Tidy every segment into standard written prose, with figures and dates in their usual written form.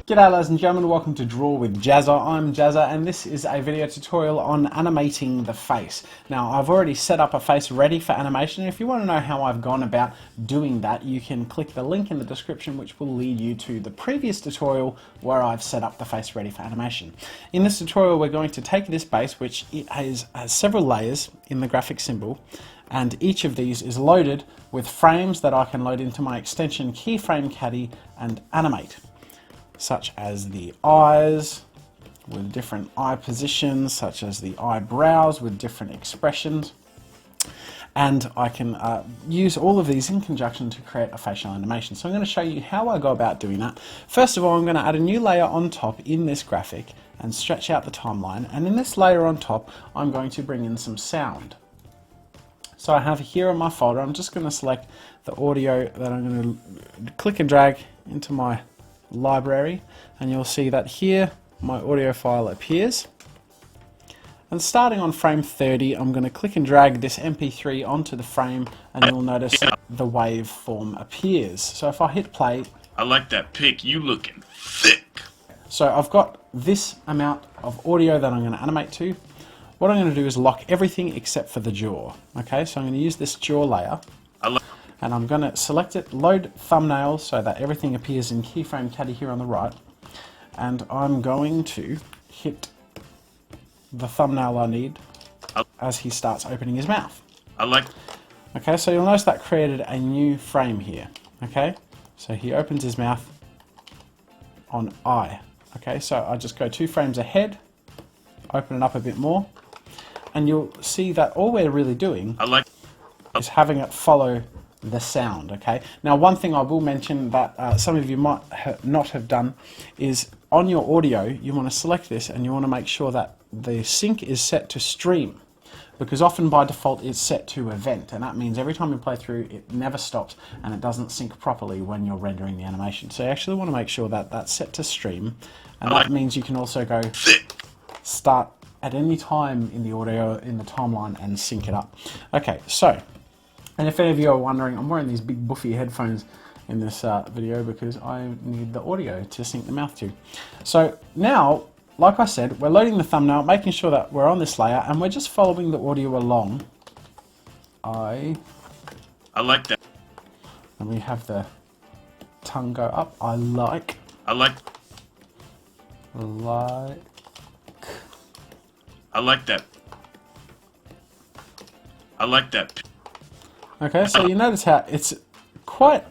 G'day ladies and gentlemen, welcome to Draw with Jazza. I'm Jazza and this is a video tutorial on animating the face. Now I've already set up a face ready for animation. If you want to know how I've gone about doing that, you can click the link in the description which will lead you to the previous tutorial where I've set up the face ready for animation. In this tutorial we're going to take this base, which it has several layers in the graphic symbol, and each of these is loaded with frames that I can load into my extension keyframe caddy and animate, such as the eyes with different eye positions, such as the eyebrows with different expressions. And I can use all of these in conjunction to create a facial animation. So I'm going to show you how I go about doing that. First of all, I'm going to add a new layer on top in this graphic and stretch out the timeline. And in this layer on top, I'm going to bring in some sound. So I have here in my folder, I'm just going to select the audio that I'm going to click and drag into my library, and you'll see that here my audio file appears, and starting on frame 30 I'm going to click and drag this MP3 onto the frame, and you'll notice the waveform appears. So if I hit play, I like that pic, you looking thick. So I've got this amount of audio that I'm going to animate to. What I'm going to do is lock everything except for the jaw. Okay, so I'm going to use this jaw layer, and I'm going to select it, load thumbnail so that everything appears in keyframe caddy here on the right, and I'm going to hit the thumbnail I need as he starts opening his mouth. Okay, so you'll notice that created a new frame here. Okay, so he opens his mouth on eye. Okay, so I just go 2 frames ahead, open it up a bit more, and you'll see that all we're really doing is having it follow the sound. Okay, now one thing I will mention that some of you might not have done is on your audio you want to select this and you want to make sure that the sync is set to stream, because often by default it's set to event, and that means every time you play through it never stops and it doesn't sync properly when you're rendering the animation. So you actually want to make sure that that's set to stream, and that means you can also go start at any time in the audio in the timeline and sync it up. Okay, so, and if any of you are wondering, I'm wearing these big buffy headphones in this video because I need the audio to sync the mouth to. So now, like I said, we're loading the thumbnail, making sure that we're on this layer, and we're just following the audio along. I like that. And we have the tongue go up. I like that. I like that. Okay, so you notice how it's quite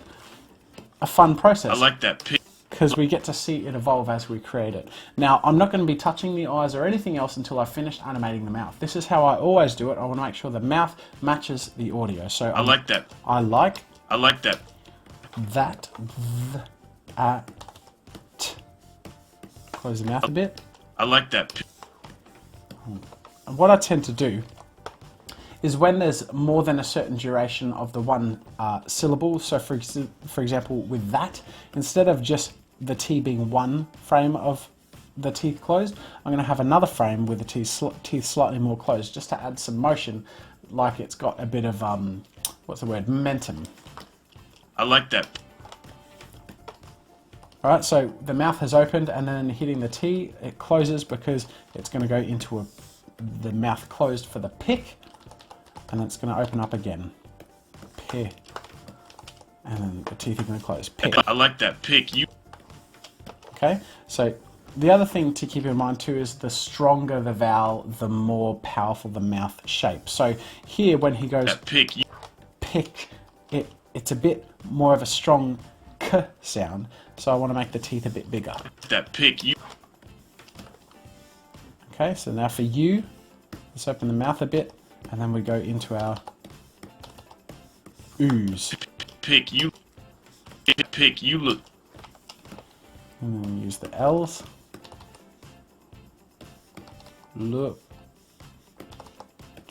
a fun process. I like that pic, because we get to see it evolve as we create it. Now, I'm not going to be touching the eyes or anything else until I've finished animating the mouth. This is how I always do it. I want to make sure the mouth matches the audio. So I like that. I like that. That. Close the mouth a bit. I like that. And what I tend to do is when there's more than a certain duration of the one syllable, so for example with that, instead of just the T being one frame of the teeth closed, I'm going to have another frame with the teeth slightly more closed, just to add some motion, like it's got a bit of, momentum. I like that. Alright, so the mouth has opened, and then hitting the T, it closes because it's going to go into the mouth closed for the pick, and it's going to open up again. Pick. And then the teeth are going to close. Pick. I like that pick. Okay, so the other thing to keep in mind too is the stronger the vowel, the more powerful the mouth shape. So here when he goes pick, it's a bit more of a strong K sound, so I want to make the teeth a bit bigger. That pick. Okay, so now for you, let's open the mouth a bit, and then we go into our ooze. Pick you look. And then we use the L's. Look.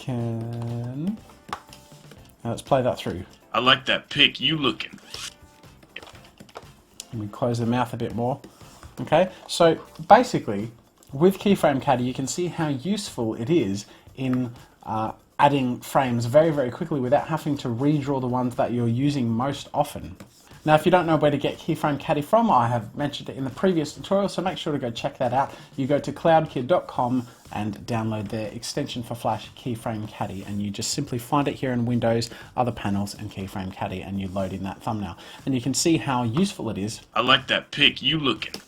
Now let's play that through. I like that pick, you looking. And we close the mouth a bit more. Okay, so basically with Keyframe Caddy you can see how useful it is in adding frames very, very quickly without having to redraw the ones that you're using most often. Now, if you don't know where to get Keyframe Caddy from, I have mentioned it in the previous tutorial, so make sure to go check that out. You go to cloudkid.com and download the extension for Flash, Keyframe Caddy, and you just simply find it here in Windows, other panels, and Keyframe Caddy, and you load in that thumbnail. And you can see how useful it is. I like that pic you looking.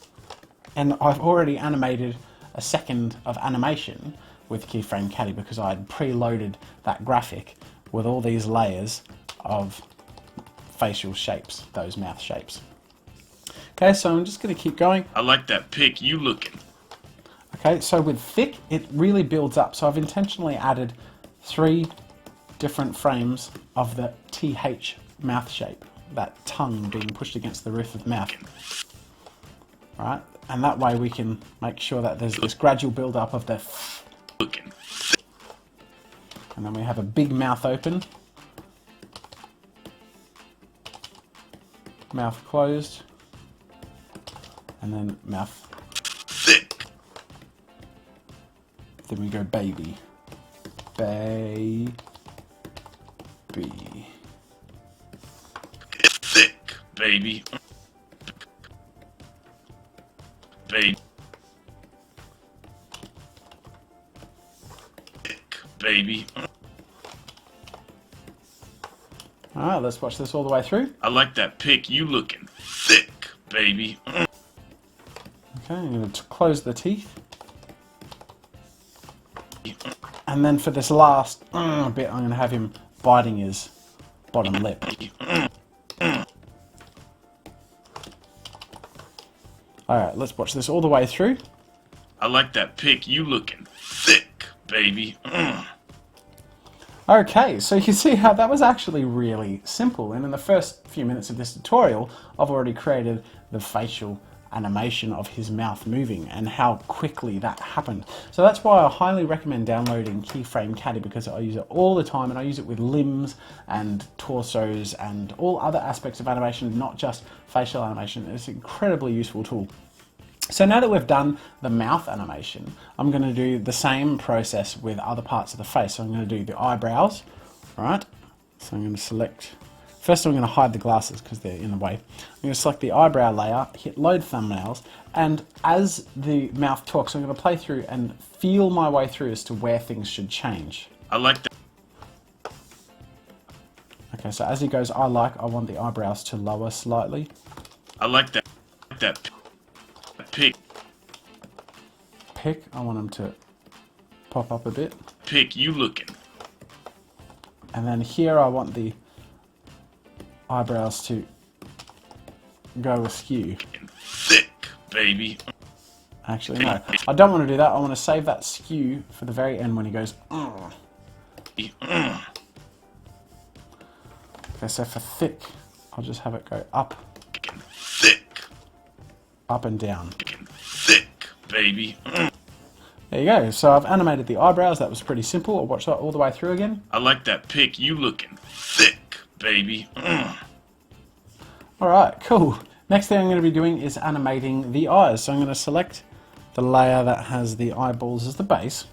And I've already animated a second of animation with Keyframe Caddy because I had preloaded that graphic with all these layers of facial shapes, those mouth shapes. Okay, so I'm just going to keep going. I like that pic you looking. Okay, so with thick, it really builds up. So I've intentionally added 3 different frames of the TH mouth shape, that tongue being pushed against the roof of the mouth. All right, and that way we can make sure that there's this gradual build up of the Looking. and then we have a big mouth open, mouth closed, and then mouth Thick. Then we go baby. Baby. Thick, baby. Baby. Thick, baby. Alright, let's watch this all the way through. I like that pic you looking. Thick, baby. Okay, I'm going to close the teeth. And then for this last bit, I'm going to have him biting his bottom lip. Alright, let's watch this all the way through. I like that pic you looking. Thick, baby. Okay, so you can see how that was actually really simple, and in the first few minutes of this tutorial I've already created the facial animation of his mouth moving and how quickly that happened. So that's why I highly recommend downloading Keyframe Caddy, because I use it all the time and I use it with limbs and torsos and all other aspects of animation, not just facial animation. It's an incredibly useful tool. So now that we've done the mouth animation, I'm going to do the same process with other parts of the face. So I'm going to do the eyebrows, right? So I'm going to select, first I'm going to hide the glasses because they're in the way. I'm going to select the eyebrow layer, hit load thumbnails, and as the mouth talks, I'm going to play through and feel my way through as to where things should change. I like that. Okay, so as he goes, I want the eyebrows to lower slightly. I like that. That pic. Pick, I want him to pop up a bit. Pic you looking. And then here I want the eyebrows to go askew. Thick, baby. Actually, no. I don't want to do that. I want to save that skew for the very end when he goes, "Ugh." Okay, so for thick, I'll just have it go up, Thick, up and down. thick, baby. There you go. So I've animated the eyebrows. That was pretty simple. I'll watch that all the way through again. I like that pic you looking. Thick, baby. Alright, cool. Next thing I'm going to be doing is animating the eyes. So I'm going to select the layer that has the eyeballs as the base.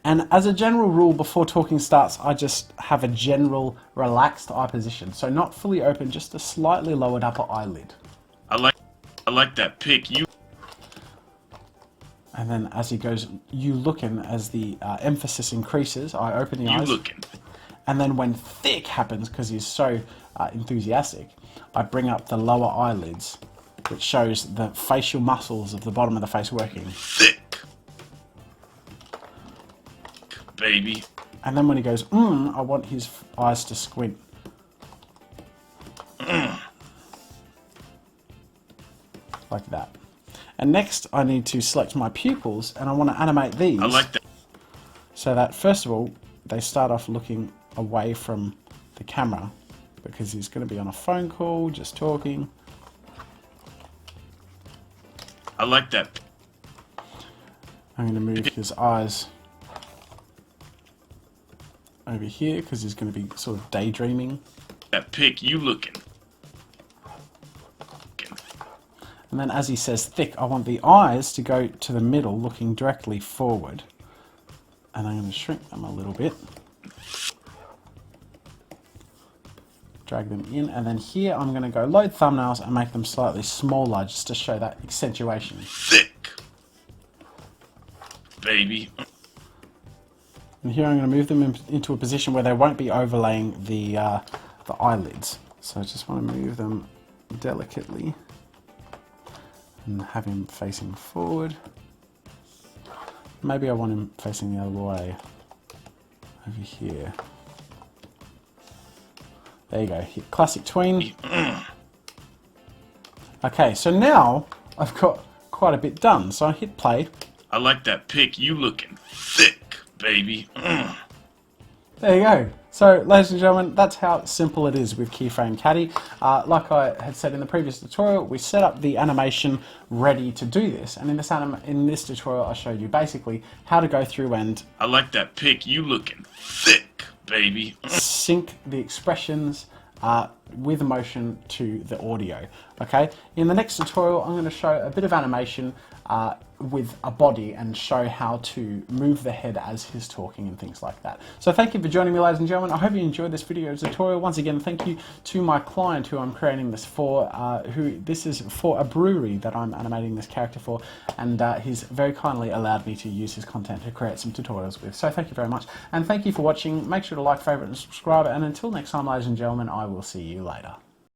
And as a general rule, before talking starts, I just have a general relaxed eye position. So not fully open, just a slightly lowered upper eyelid. I like that pic you. And then as he goes, you looking, as the emphasis increases, I open the eyes. You looking. And then when thick happens, because he's so enthusiastic, I bring up the lower eyelids, which shows the facial muscles of the bottom of the face working. Thick, baby. And then when he goes, I want his eyes to squint. Like that. And next I need to select my pupils, and I want to animate these. I like that. So that first of all, they start off looking away from the camera, because he's going to be on a phone call, just talking. I like that. I'm going to move his eyes over here, because he's going to be sort of daydreaming. That pic you looking. And then as he says thick, I want the eyes to go to the middle, looking directly forward. And I'm going to shrink them a little bit. drag them in, and then here I'm going to go load thumbnails and make them slightly smaller just to show that accentuation. Thick, baby. And here I'm going to move them into a position where they won't be overlaying the eyelids. So I just want to move them delicately and have him facing forward. Maybe I want him facing the other way, over here. There you go, hit classic tween. Okay, so now I've got quite a bit done. So I hit play. I like that pic. You looking thick, baby. There you go. So, ladies and gentlemen, that's how simple it is with Keyframe Caddy. Like I had said in the previous tutorial, we set up the animation ready to do this. And in this tutorial, I showed you basically how to go through and... I like that pic. You looking thick, baby. Sync the expressions with motion to the audio. Okay. In the next tutorial, I'm going to show a bit of animation with a body and show how to move the head as he's talking and things like that. So thank you for joining me, ladies and gentlemen. I hope you enjoyed this video tutorial. Once again, thank you to my client who I'm creating this for, this is for a brewery that I'm animating this character for, and he's very kindly allowed me to use his content to create some tutorials with. So thank you very much, and thank you for watching. Make sure to like, favorite, and subscribe, and until next time, ladies and gentlemen, I will see you later.